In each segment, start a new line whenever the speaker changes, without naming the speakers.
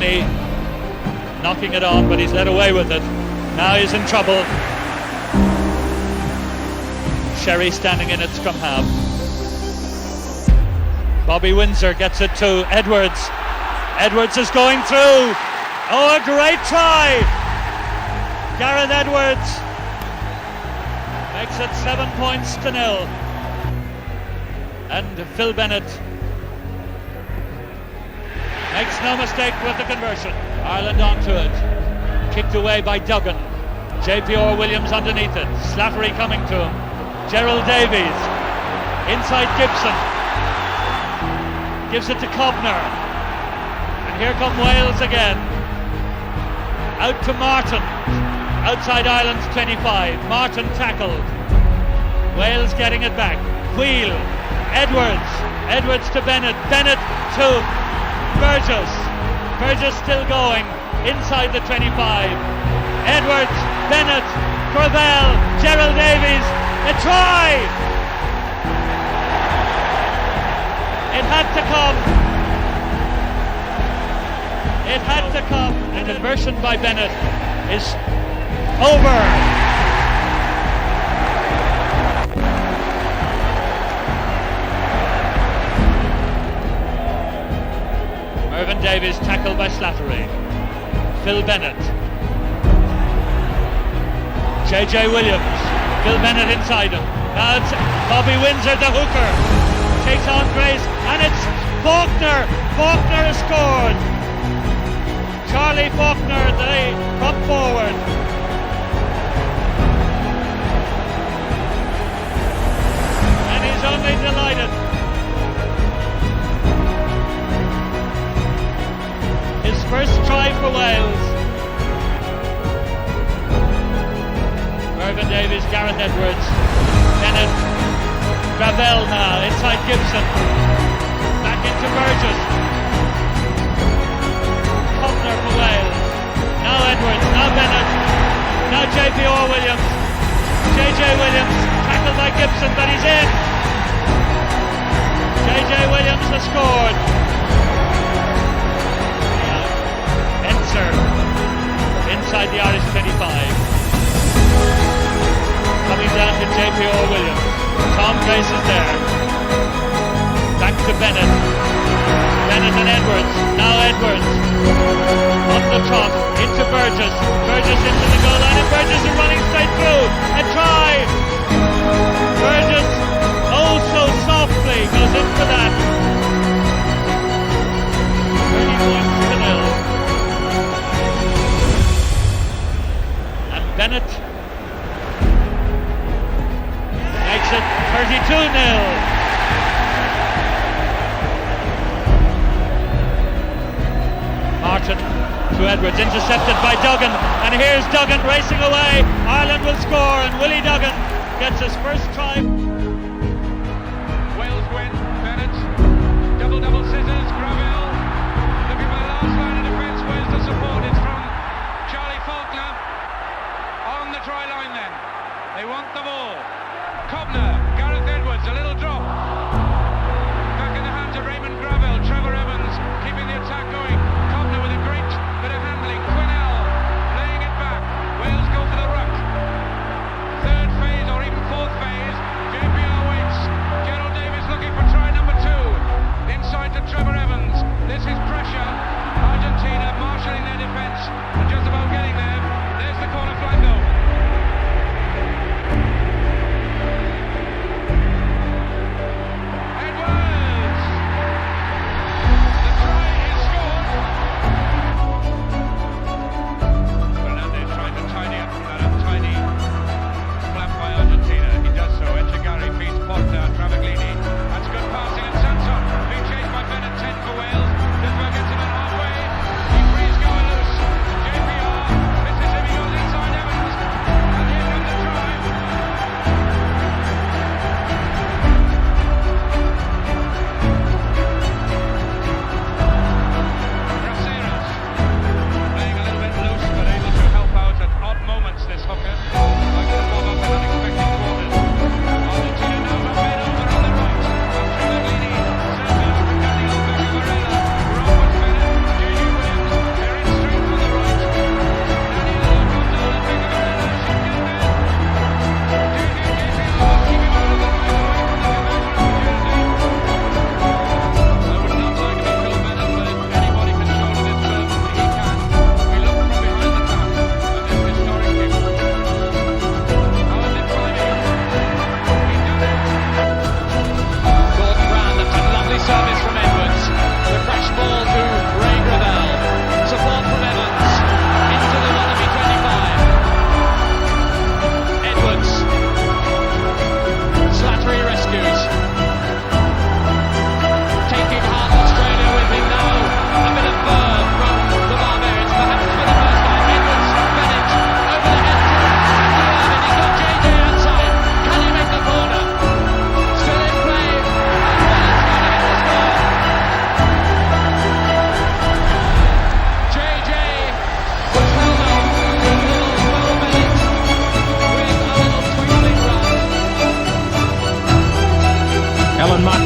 Rooney knocking it on, but he's let away with it. Now he's in trouble. Sherry standing in at scrum half. Bobby Windsor gets it to Edwards. Edwards is going through. Oh, a great try! Gareth Edwards makes it 7 points to 0. And Phil Bennett makes no mistake with the conversion. Ireland onto it. Kicked away by Duggan. JPR Williams underneath it. Slattery coming to him. Gerald Davies. Inside Gibson. Gives it to Cobner. And here come Wales again. Out to Martin. Outside Ireland's 25. Martin tackled. Wales getting it back. Wheel. Edwards. Edwards to Bennett. Bennett to Burgess. Burgess still going. Inside the 25. Edwards. Bennett. Gravel. Gerald Davies. A try! It had to come. It had to come. And the conversion by Bennett is over. Mervyn Davies tackled by Slattery. Phil Bennett. JJ Williams. Phil Bennett inside him. Now it's Bobby Windsor, the hooker. Takes on Grace, and it's Faulkner. Faulkner has scored. Charlie Faulkner, the prop forward. And he's only delighted. His first try for Wales. Mervyn Davies, Gareth Edwards, Bennett, Gravel now, inside Gibson, back into Burgess, Cobner for Wales, now Edwards, now Bennett, now JPR Williams, JJ Williams, tackled by Gibson, but he's in. JJ Williams has scored. Enser, inside the Irish 25. Coming down to JPR Williams. Tom Pryce is there. Back to Bennett. Bennett and Edwards. Now Edwards. On the trot. Into Burgess. Burgess into the goal line. And Burgess is running straight through. A try. Burgess, oh so softly, goes into that. 30 points to 0. And Bennett makes it 32-0. Martin to Edwards, intercepted by Duggan, and here's Duggan racing away. Ireland will score, and Willie Duggan gets his first try.
Wales win. Bennett, double scissors. Gravel looking for the last line of defence. Where's the support? It's from Charlie Faulkner on the try line. Then they want the ball. Cobner, Gareth Edwards, a little drop. Back in the hands of Raymond Gravel. Trevor Evans keeping the attack going. Cobner with a great bit of handling. Quinnell laying it back. Wales go for the ruck. Third phase or even fourth phase. JPR waits. Gerald Davies looking for try number 2. Inside to Trevor Evans. This is pressure. Argentina marshalling their defence and just about getting there. There's the corner flag though.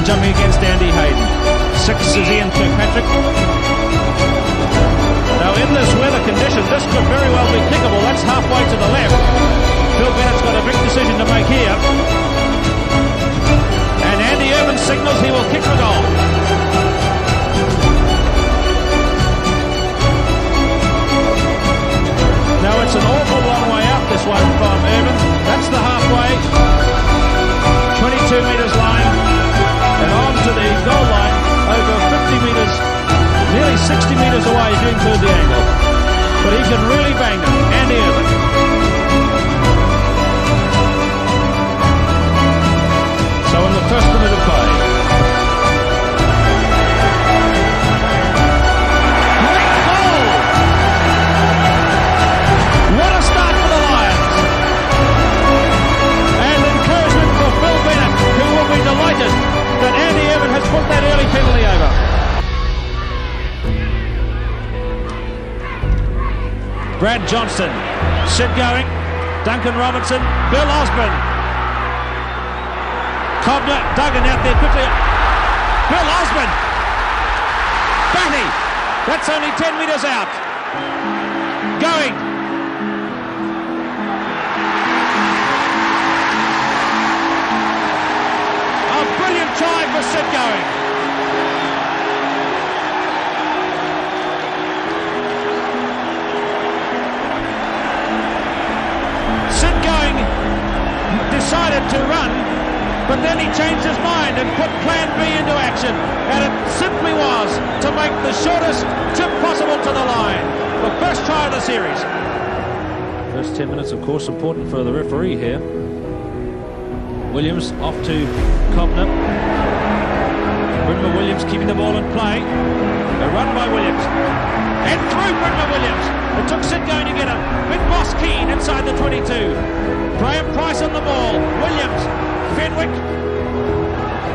jumping against Andy Hayden. 6 is Ian Kirkpatrick. Now in this weather condition, this could very well be kickable. That's halfway to the left. Phil Bennett's got a big decision to make here. And Andy Irvin signals he will kick the goal. Now it's an awful long way out, this one from Irvin. That's the halfway. 22 metres line. And on to the goal line over 50 metres, nearly 60 metres away if you include the angle. But he can really bang them. Andy Irvin. So in the first minute of play. Great goal! What a start for the Lions! And encouragement for Phil Bennett, who will be delighted that Andy Irvin has put that early penalty over. Brad Johnston, Sid going, Duncan Robinson, Bill Osborne. Cobner, Duggan out there quickly. Bill Osborne. Batty. That's only 10 metres out. Going. A brilliant try for Sid going. Sid going decided to run, but then he changed his mind and put plan B into action, and it simply was to make the shortest chip possible to the line. The first try of the series. First 10 minutes, of course, important for the referee here. Williams off to Cobner. Brynma Williams keeping the ball in play. A run by Williams. And through Brynma Williams. It took Sid going to get him. Big Boss Keane inside the 22. Graham Pryce on the ball. Williams. Fenwick.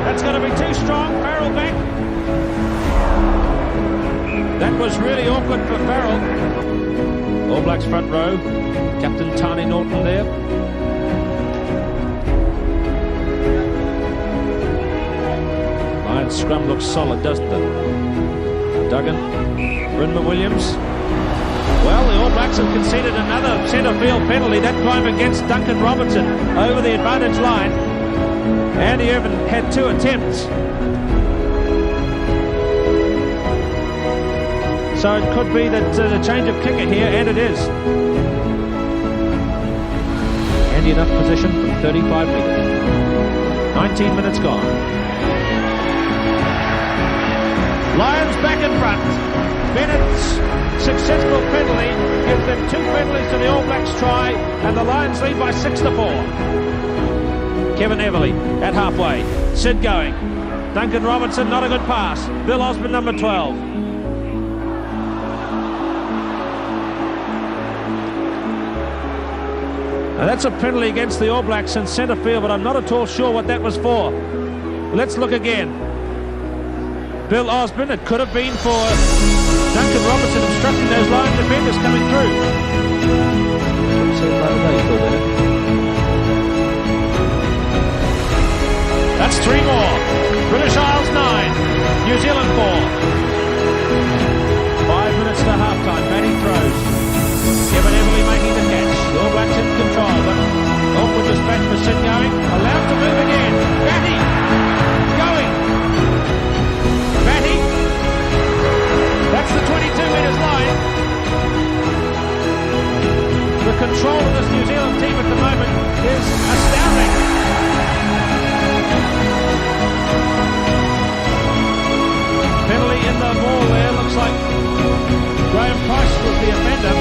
That's going to be too strong. Farrell back. That was really awkward for Farrell. All Blacks front row. Captain Tani Norton there. Lions scrum looks solid, doesn't it? Duggan. Brynma Williams. Well, the All Blacks have conceded another centre field penalty, that time against Duncan Robinson over the advantage line. Andy Irvin had 2 attempts. So it could be that a change of kicker here, and it is. Andy enough position from 35 metres. 19 minutes gone. Lions back in front. Bennett's successful penalty gives them 2 penalties to the All Blacks try, and the Lions lead by 6-4. Kevin Everly at halfway. Sid going. Duncan Robinson, not a good pass. Bill Osborne, number 12. Now that's a penalty against the All Blacks in centre field, but I'm not at all sure what that was for. Let's look again. Bill Osborne, it could have been for Duncan Robinson obstructing those Lion defenders coming through. That's 3 more. British Isles 9, New Zealand 4. 5 minutes to half-time. Batty throws. Kevin Everly making the catch. The All Blacks in control, but awkward dispatch for Sid going. Allowed to move again. Batty going. Batty. That's the 22 metres line. The control of this New Zealand team at the moment is astounding. Penalty in the ball there. Looks like Graham Pryce was the offender.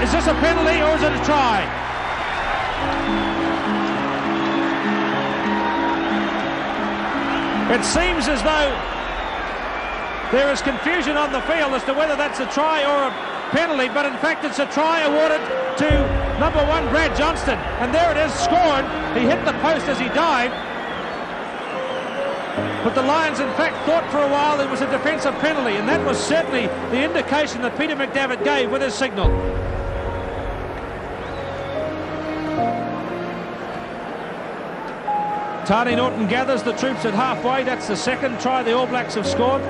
Is this a penalty or is it a try? It seems as though There is confusion on the field as to whether that's a try or a penalty, but in fact it's a try awarded to number 1 Brad Johnston, and there it is, scored. He hit the post as he dived, but the Lions in fact thought for a while it was a defensive penalty, and that was certainly the indication that Peter McDavid gave with his signal. Tani Norton gathers the troops at halfway. That's the second try the All Blacks have scored,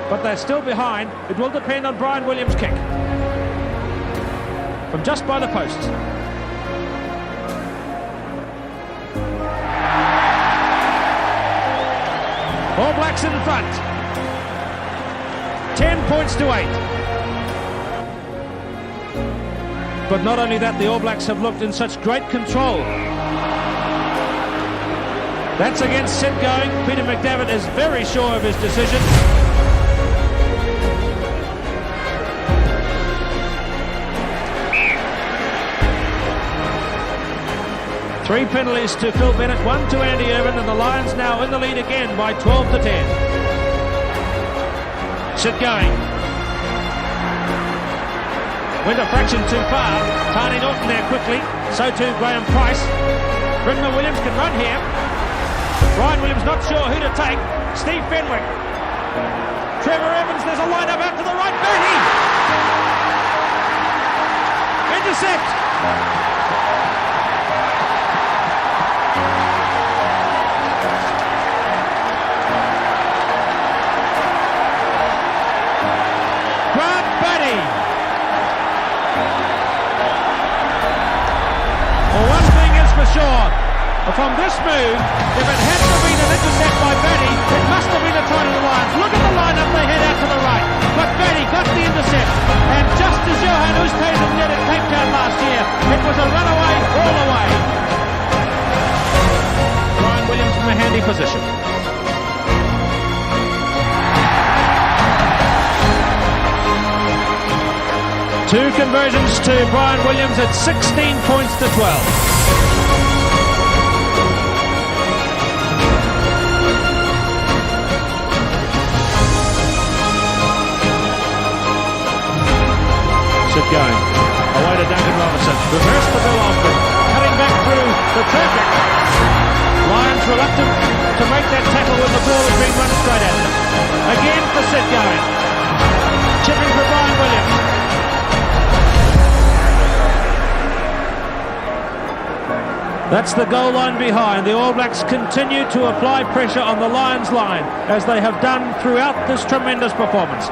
but they're still behind. It will depend on Brian Williams' kick from just by the posts. All Blacks in front. 10 points to 8. But not only that, the All Blacks have looked in such great control. That's against set going. Peter McDavid is very sure of his decision. Three penalties to Phil Bennett, 1 to Andy Irvin, and the Lions now in the lead again by 12 to 10. Sit going. Went a fraction too far. Tani Norton there quickly. So too Graham Pryce. Brendan Williams can run here. Brian Williams not sure who to take. Steve Fenwick. Trevor Evans, there's a line up out to the right. Bertie! Intercept! Grant Bertie! Well, one thing is for sure. From this move, if it hadn't have been an intercept by Batty, it must have been a try to the Lions. Look at the lineup they head out to the right. But Batty got the intercept. And just as Johan Oosthuizen did at Cape Town last year, it was a runaway all the way. Brian Williams in a handy position. Two conversions to Brian Williams at 16 points to 12. Sit going. Away to Duncan Robinson. Reverse the Bill Osborne. Cutting back through the traffic. Lions reluctant to make that tackle when the ball is being run straight at them. Again for Sit going. Chipping for Brian Williams. That's the goal line behind. The All Blacks continue to apply pressure on the Lions line, as they have done throughout this tremendous performance.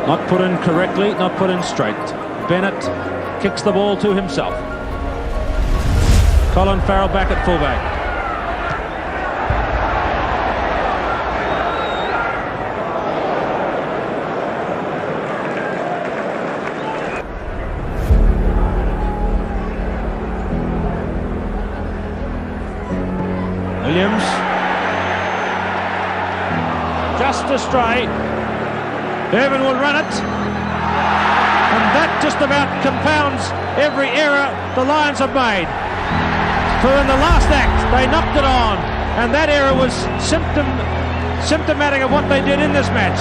Not put in correctly, not put in straight. Bennett kicks the ball to himself. Colin Farrell back at fullback. Williams. Just astray. Irvin will run it, and that just about compounds every error the Lions have made. For in the last act they knocked it on, and that error was symptomatic of what they did in this match.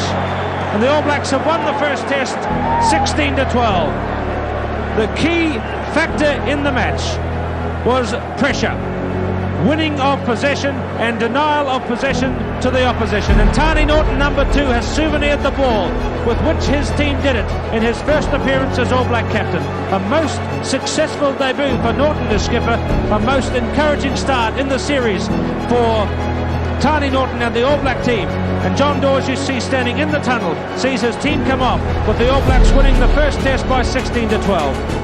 And the All Blacks have won the first test 16 to 12. The key factor in the match was pressure, winning of possession and denial of possession to the opposition. And Tani Norton, number 2, has souvenired the ball with which his team did it in his first appearance as All Black captain. A most successful debut for Norton as skipper, a most encouraging start in the series for Tani Norton and the All Black team. And John Dawes, you see standing in the tunnel, sees his team come off with the All Blacks winning the first test by 16 to 12.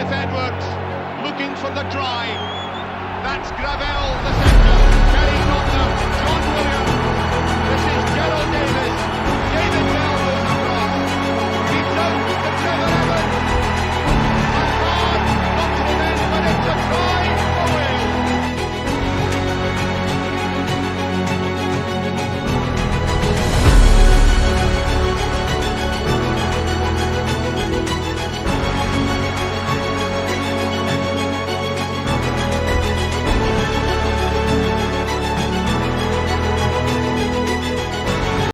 Edwards
looking for the try. That's Gravel, the centre, Terry Conlon, John Williams. This is Gerald Davis.